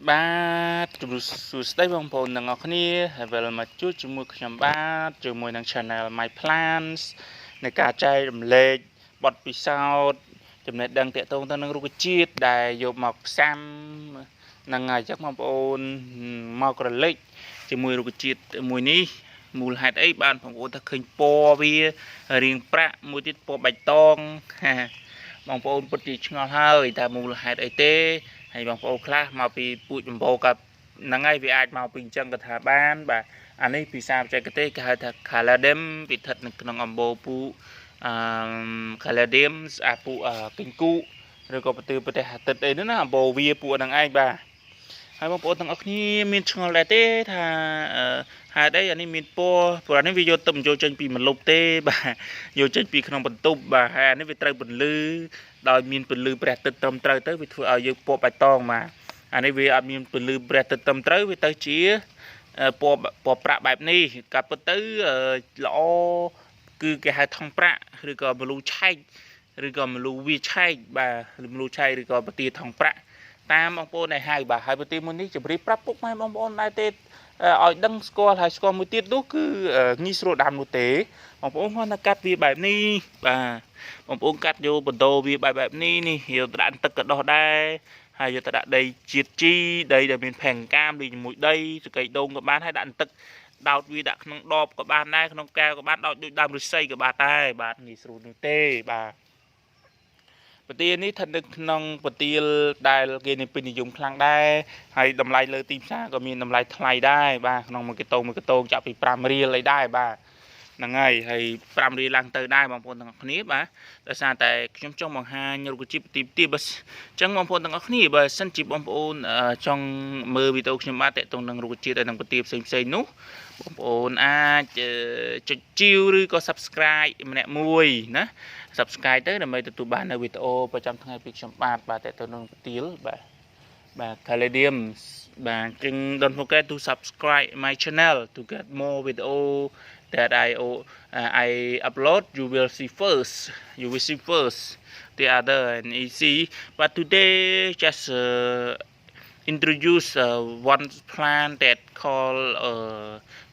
បាទជំរាបសួស្តីបងប្អូនទាំងអស់គ្នាហើយវិលមកជួបជាមួយខ្ញុំបាទជាមួយនឹង Channel My Plants នៃការចែករំលែកបទពិសោធន៍ចំណេះដឹងទាក់ទងទៅនឹងរុក្ខជាតិដែលយកមកផ្សាំនឹងអញ្ចឹងបងប្អូនមករលេចជាមួយរុក្ខជាតិមួយនេះមូលហេតុអីបានបងប្អូនថាឃើញពណ៌វារាងប្រាក់មួយទៀតពណ៌បៃតងបងប្អូនពិតជាឆ្ងល់ហើយតែមូលហេតុអីទេហើយបងប្អូនខ្លះមកពីពូជដំបូងក៏ហ្នឹងហើយវាអាចមកពីអញ្ចឹងក៏ថាបានបាទអានេះភាសាបច្ចេកទេសគេហៅថា Caladium វាស្ថិតនៅក្នុងអំបូរពូCaladium អាពូគិញគូឬក៏ប្រទេសអាទិត្យអីហ្នឹងណាអំបូរវាពួកហ្នឹងឯងបាទហើយបងប្អូនទាំងអស់គ្នាមានឆ្ងល់ដែរទេថាហេតុអីអានេះមានពណ៌ព្រោះអានេះវាយកទៅបញ្ចូលចេញពីម្លប់ទេបាទយកចេញពីក្នុងបន្ទប់បាទហើយអានេះវាត្រូវពន្លឺដោយមានពន្លឺព្រះអាទិត្យត្រឹមត្រូវទៅវាធ្វើឲ្យយើងពណ៌បៃតងបាទអានេះវាអត់មានពន្លឺព្រះអាទិត្យត្រឹមត្រូវវាទៅជាពណ៌ប្រាក់បែបនេះកាពិតទៅល្អគឺគេហៅថង់ប្រាក់ឬក៏មលូឆែកឬក៏មលូវាឆែកបាទមលូឆែកឬក៏ប្រទាថង់ប្រាក់តាមបងប្អូនដែលហៅបាទហើយប្រទេសមួយនេះជម្រាបប្រាប់ពុកម៉ែបងប្អូនដែរទេឲ្យដឹងស្គាល់ហើយស្គាល់មួយទៀតនោះគឺងាយស្រួលដាំនោះទេបងប្អូនគាត់តែកាត់វាបែបនេះបាទបងប្អូនកាត់យកបន្តវាបែបនេះនេះយកទៅដាក់ទឹកកដោះដែរហើយយកទៅដាក់ដីជាតិជីដីដែលមានផែងកាមដូចជាមួយដីសកៃដូងក៏បានហើយដាក់ទឹកដោតវាដាក់ក្នុងដបក៏បានដែរក្នុងកែវក៏បានដោតដូចដើមឫស្សីក៏បានដែរបាទងាយស្រួលនោះទេបាទប្រទាលនេះស្ថិតនៅក្នុងប្រទាលដែលគេនិយមខ្លាំងដែរហើយតម្លៃលើទីផ្សារក៏មានតម្លៃថ្លៃដែរបាទក្នុង1គីឡូចាប់ពី5រៀលអីដែរបាទហ្នឹងហើយ5រៀលឡើងទៅដែរបងប្អូនទាំងអស់គ្នាបាទដោយសារតែខ្ញុំចង់បង្ហាញរុក្ខជាតិទីបើអញ្ចឹងបងប្អូនទាំងអស់គ្នាបើសិនជាបងប្អូនចង់មើលវីដេអូខ្ញុំបាទតេតងនឹងរុក្ខជាតិហើយនឹងប្រទាលផ្សេងនោះបងប្អូនអាចចុចជីវឬក៏ Subscribe ម្នាក់មួយណា Subscribe ទៅដើម្បីទទួលបាននៅវីដេអូប្រចាំថ្ងៃពីខ្ញុំបាទតេតងនឹងប្រទាលបាទ Caladium បាទ don't forget to subscribe my channel to get more video that I upload. You will see first the other and easy, but today just introduce one plant that called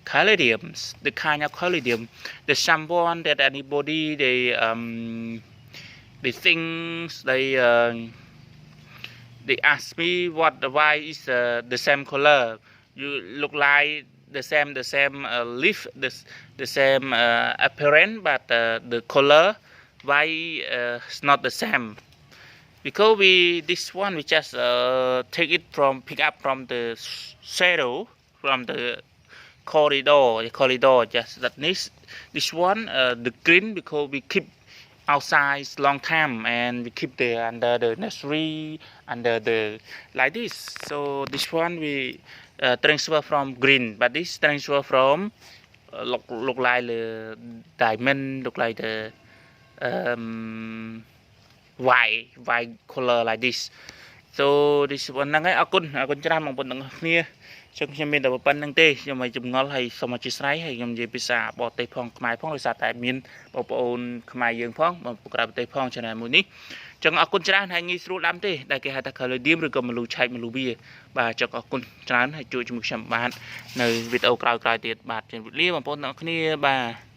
Caladium, the kind of Caladium. The someone that anybody they think they ask me why is the same color. You look like the same leaf, the same appearance, but the color why it's not the same. Because this one we just pick up from the shadow from the corridor. Just that this one the green because we keep outside long time and we keep under the nursery under the like this. So this one we transfer from green, but this transfer from look like the diamond, look like the white color like this. So this one ហ្នឹងហើយអរគុណច្រើនបងប្អូនទាំងអស់គ្នាចឹងខ្ញុំមានតែប៉ុណ្្នឹងទេខ្ញុំឲ្យចម្ងល់ហើយសូមអធិស្ឋានហើយខ្ញុំនិយាយភាសាបរទេសផងខ្មែរផងដោយសារតែមានបងប្អូនខ្មែរយើងផងបងប្អូនក្រៅប្រទេសផង channel មួយនេះចឹងអរគុណច្រើនហើយងាយស្រួលដាំទេដែលគេហៅថា Caladium ឬក៏មលូឆែកមលូវាបាទចឹងអរគុណច្រើនហើយជួយជាមួយខ្ញុំបាទនៅវីដេអូក្រោយៗទៀតបាទជម្រាបលាបងប្អូនទាំងអស់គ្នាបាទ